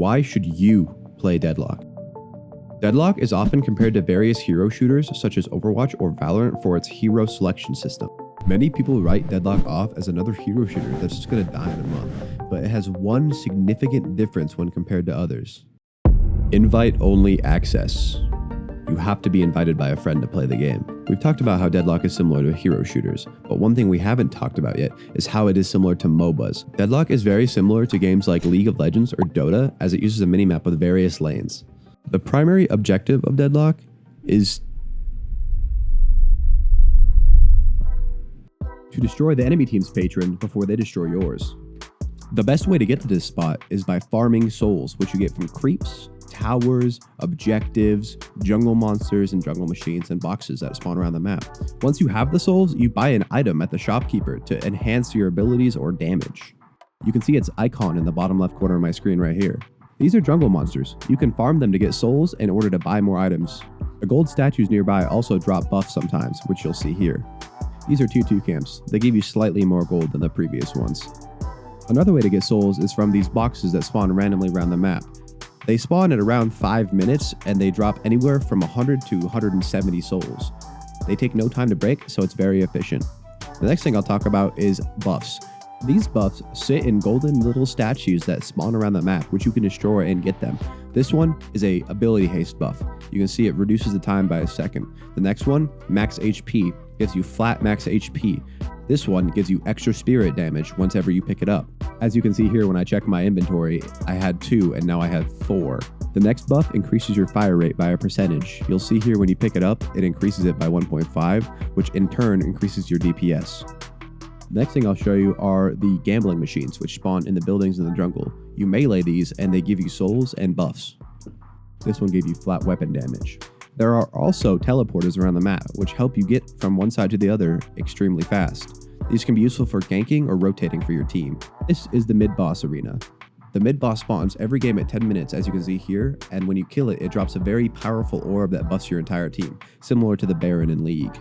Why should you play Deadlock? Deadlock is often compared to various hero shooters such as Overwatch or Valorant for its hero selection system. Many people write Deadlock off as another hero shooter that's just going to die in a month, but it has one significant difference when compared to others. Invite-only access. You have to be invited by a friend to play the game. We've talked about how Deadlock is similar to hero shooters, but one thing we haven't talked about yet is how it is similar to MOBAs. Deadlock is very similar to games like League of Legends or Dota, as it uses a minimap with various lanes. The primary objective of Deadlock is to destroy the enemy team's patron before they destroy yours. The best way to get to this spot is by farming souls, which you get from creeps, towers, objectives, jungle monsters, and jungle machines and boxes that spawn around the map. Once you have the souls, you buy an item at the shopkeeper to enhance your abilities or damage. You can see its icon in the bottom left corner of my screen right here. These are jungle monsters. You can farm them to get souls in order to buy more items. The gold statues nearby also drop buffs sometimes, which you'll see here. These are two toucans. They give you slightly more gold than the previous ones. Another way to get souls is from these boxes that spawn randomly around the map. They spawn at around 5 minutes and they drop anywhere from 100 to 170 souls. They take no time to break, so it's very efficient. The next thing I'll talk about is buffs. These buffs sit in golden little statues that spawn around the map, which you can destroy and get them. This one is a ability haste buff. You can see it reduces the time by a second. The next one, max HP, gives you flat max HP. This one gives you extra spirit damage whenever you pick it up. As you can see here, when I check my inventory, I had 2 and now I have 4. The next buff increases your fire rate by a percentage. You'll see here when you pick it up, it increases it by 1.5, which in turn increases your DPS. The next thing I'll show you are the gambling machines, which spawn in the buildings in the jungle. You melee these and they give you souls and buffs. This one gave you flat weapon damage. There are also teleporters around the map, which help you get from one side to the other extremely fast. These can be useful for ganking or rotating for your team. This is the mid-boss arena. The mid-boss spawns every game at 10 minutes, as you can see here, and when you kill it, it drops a very powerful orb that buffs your entire team, similar to the Baron in League.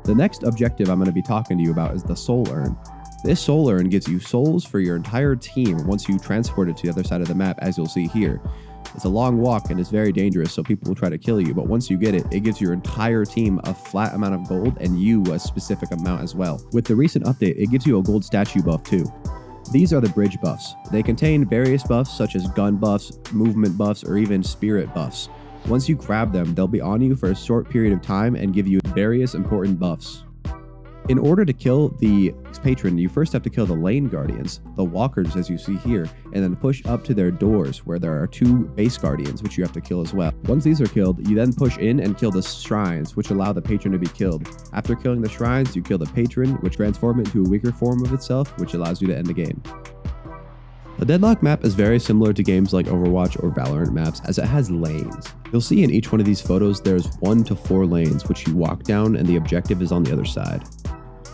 The next objective I'm going to be talking to you about is the Soul Urn. This Soul Urn gives you souls for your entire team once you transport it to the other side of the map, as you'll see here. It's a long walk and it's very dangerous, so people will try to kill you, but once you get it, it gives your entire team a flat amount of gold and you a specific amount as well. With the recent update, it gives you a gold statue buff too. These are the bridge buffs. They contain various buffs such as gun buffs, movement buffs, or even spirit buffs. Once you grab them, they'll be on you for a short period of time and give you various important buffs. In order to kill the patron, you first have to kill the lane guardians, the walkers as you see here, and then push up to their doors where there are 2 base guardians which you have to kill as well. Once these are killed, you then push in and kill the shrines, which allow the patron to be killed. After killing the shrines, you kill the patron, which transforms it into a weaker form of itself, which allows you to end the game. The Deadlock map is very similar to games like Overwatch or Valorant maps, as it has lanes. You'll see in each one of these photos there's 1 to 4 lanes which you walk down and the objective is on the other side.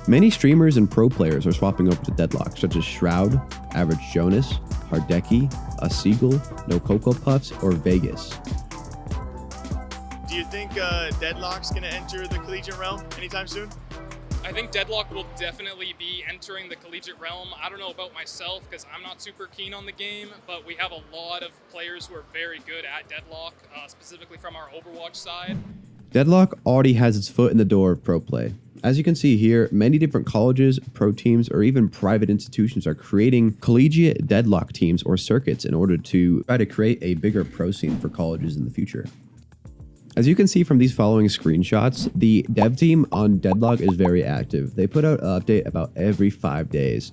Many streamers and pro players are swapping over to Deadlock, such as Shroud, Average Jonas, Hardeki, A Seagull, No Cocoa Puffs, or Vegas. Do you think Deadlock's going to enter the collegiate realm anytime soon? I think Deadlock will definitely be entering the collegiate realm. I don't know about myself because I'm not super keen on the game, but we have a lot of players who are very good at Deadlock, specifically from our Overwatch side. Deadlock already has its foot in the door of pro play. As you can see here, many different colleges, pro teams, or even private institutions are creating collegiate Deadlock teams or circuits in order to try to create a bigger pro scene for colleges in the future. As you can see from these following screenshots, the dev team on Deadlock is very active. They put out an update about every 5 days.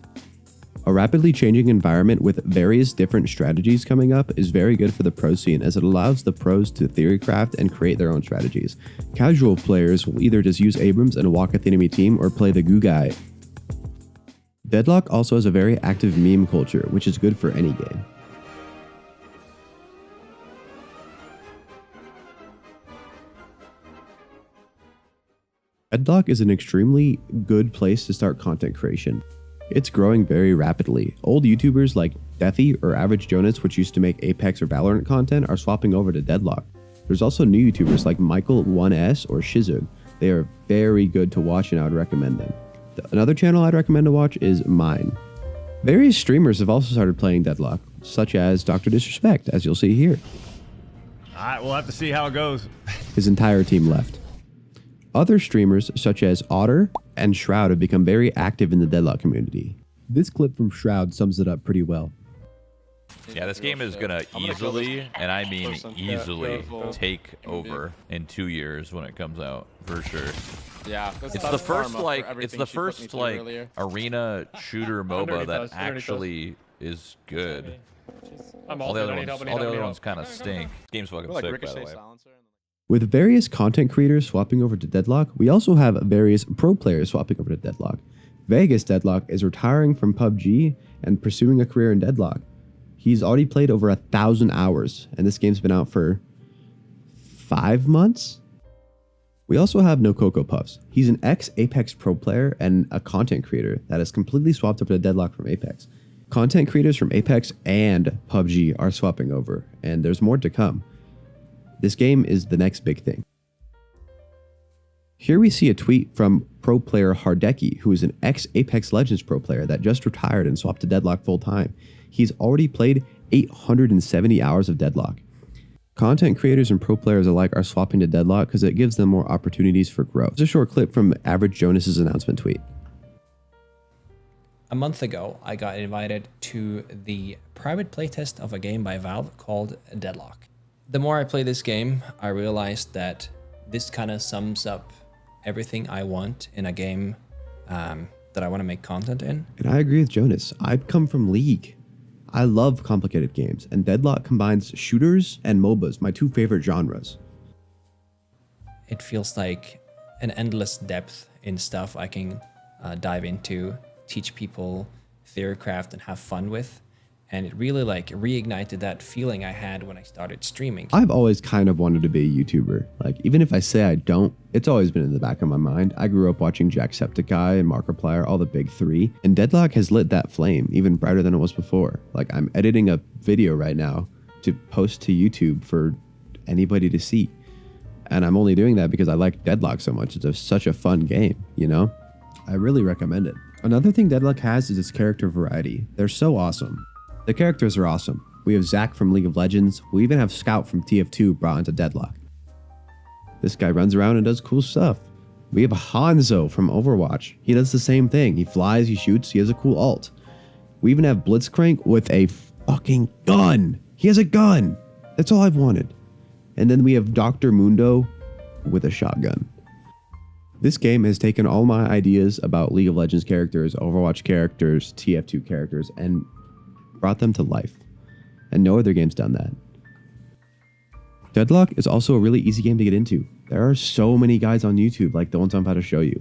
A rapidly changing environment with various different strategies coming up is very good for the pro scene, as it allows the pros to theorycraft and create their own strategies. Casual players will either just use Abrams and walk at the enemy team or play the goo guy. Deadlock also has a very active meme culture, which is good for any game. Deadlock is an extremely good place to start content creation. It's growing very rapidly. Old YouTubers like Deathy or Average Jonas, which used to make Apex or Valorant content, are swapping over to Deadlock. There's also new YouTubers like Michael1S or Shizug. They are very good to watch and I would recommend them. Another channel I'd recommend to watch is mine. Various streamers have also started playing Deadlock. such as Dr. Disrespect, as you'll see here. All right, we'll have to see how it goes. His entire team left. Other streamers such as Otter and Shroud have become very active in the Deadlock community. This clip from Shroud sums it up pretty well. Yeah, this game is gonna easily, and I mean easily, take over in 2 years when it comes out, for sure. Yeah, It's the first like arena shooter MOBA that actually is good. All the other ones kind of stink. This game's fucking sick, by the way. With various content creators swapping over to Deadlock, we also have various pro players swapping over to Deadlock. Vegas Deadlock is retiring from PUBG and pursuing a career in Deadlock. He's already played over 1,000 hours, and this game's been out for 5 months? We also have No Coco Puffs. He's an ex-Apex pro player and a content creator that has completely swapped over to Deadlock from Apex. Content creators from Apex and PUBG are swapping over, and there's more to come. This game is the next big thing. Here we see a tweet from pro player Hardeki, who is an ex-Apex Legends pro player that just retired and swapped to Deadlock full time. He's already played 870 hours of Deadlock. Content creators and pro players alike are swapping to Deadlock because it gives them more opportunities for growth. It's a short clip from Average Jonas's announcement tweet. A month ago, I got invited to the private playtest of a game by Valve called Deadlock. The more I play this game, I realized that this kind of sums up everything I want in a game that I want to make content in. And I agree with Jonas. I come from League. I love complicated games, and Deadlock combines shooters and MOBAs, my two favorite genres. It feels like an endless depth in stuff I can dive into, teach people, theorycraft, and have fun with. And it really like reignited that feeling I had when I started streaming. I've always kind of wanted to be a YouTuber. Like, even if I say I don't, it's always been in the back of my mind. I grew up watching Jacksepticeye and Markiplier, all the big three. And Deadlock has lit that flame even brighter than it was before. Like, I'm editing a video right now to post to YouTube for anybody to see. And I'm only doing that because I like Deadlock so much. It's such a fun game, you know? I really recommend it. Another thing Deadlock has is its character variety. They're so awesome. The characters are awesome. We have Zac from League of Legends. We even have Scout from TF2 brought into Deadlock. This guy runs around and does cool stuff. We have Hanzo from Overwatch. He does the same thing. He flies, he shoots, he has a cool ult. We even have Blitzcrank with a fucking gun. He has a gun. That's all I've wanted. And then we have Dr. Mundo with a shotgun. This game has taken all my ideas about League of Legends characters, Overwatch characters, TF2 characters, and brought them to life. And no other game's done that. Deadlock is also a really easy game to get into. There are so many guides on YouTube, like the ones I'm about to show you.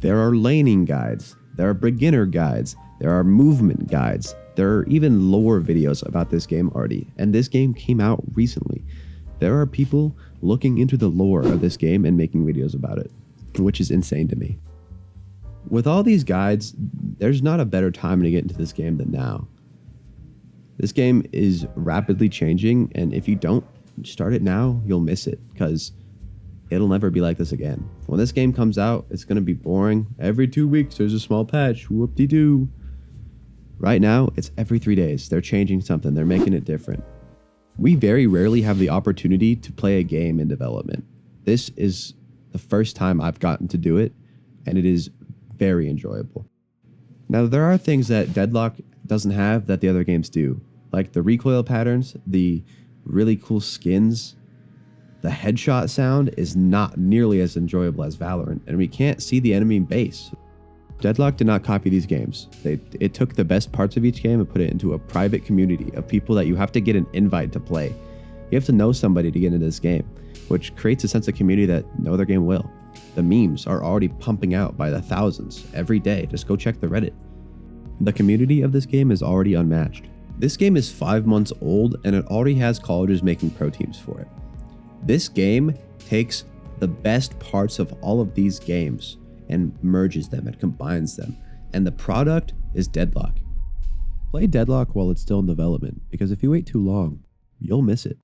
There are laning guides. There are beginner guides. There are movement guides. There are even lore videos about this game already. And this game came out recently. There are people looking into the lore of this game and making videos about it, which is insane to me. With all these guides, there's not a better time to get into this game than now. This game is rapidly changing, and if you don't start it now, you'll miss it, because it'll never be like this again. When this game comes out, it's going to be boring. Every 2 weeks, there's a small patch. Whoop-de-doo. Right now, it's every 3 days. They're changing something. They're making it different. We very rarely have the opportunity to play a game in development. This is the first time I've gotten to do it, and it is very enjoyable. Now, there are things that Deadlock doesn't have that the other games do, like the recoil patterns, the really cool skins. The headshot sound is not nearly as enjoyable as Valorant, and we can't see the enemy base. Deadlock did not copy these games. It took the best parts of each game and put it into a private community of people that you have to get an invite to play. You have to know somebody to get into this game, which creates a sense of community that no other game will. The memes are already pumping out by the thousands every day. Just go check the Reddit. The community of this game is already unmatched. This game is 5 months old, and it already has colleges making pro teams for it. This game takes the best parts of all of these games and merges them and combines them, and the product is Deadlock. Play Deadlock while it's still in development, because if you wait too long, you'll miss it.